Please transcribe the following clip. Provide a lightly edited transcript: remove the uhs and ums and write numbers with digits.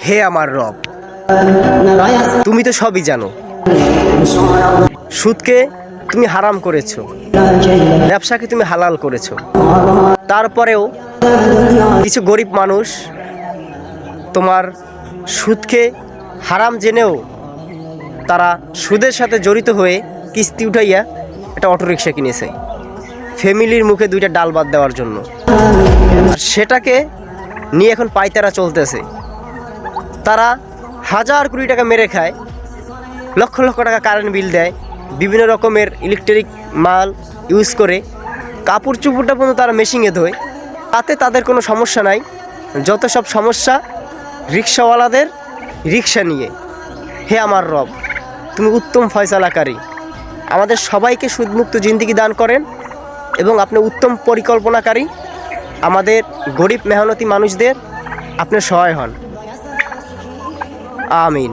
হে আমার রব, তুমি তো সবই জানো। সুদকে তুমি হারাম করেছো, ব্যবসাকে তুমি হালাল করেছো। তারপরেও কিছু গরিব মানুষ তোমার সুদকে হারাম জেনেও তারা সুদের সাথে জড়িত হয়ে কিস্তি উঠাইয়া একটা অটোরিকশা কিনেছে ফ্যামিলির মুখে দুইটা ডাল ভাত দেওয়ার জন্য। আর সেটাকে নিয়ে এখন পায়তারা চলতেছে। তারা হাজার কোটি টাকা মেরে খায়, লক্ষ লক্ষ টাকা কারেন্ট বিল দেয়, বিভিন্ন রকমের ইলেকট্রিক মাল ইউজ করে, কাপড় চোপড়টা পর্যন্ত তারা মেশিনে ধোয়। তাতে তাদের কোনো সমস্যা নাই। যত সব সমস্যা রিক্সাওয়ালাদের, রিক্সা নিয়ে। হে আমার রব, তুমি উত্তম ফয়সালাকারী, আমাদের সবাইকে সুদমুক্ত জিন্দেগি দান করেন এবং আপনি উত্তম পরিকল্পনাকারী। আমাদের গরিব মেহনতি মানুষদের আপনি সহায় হন। আমিন।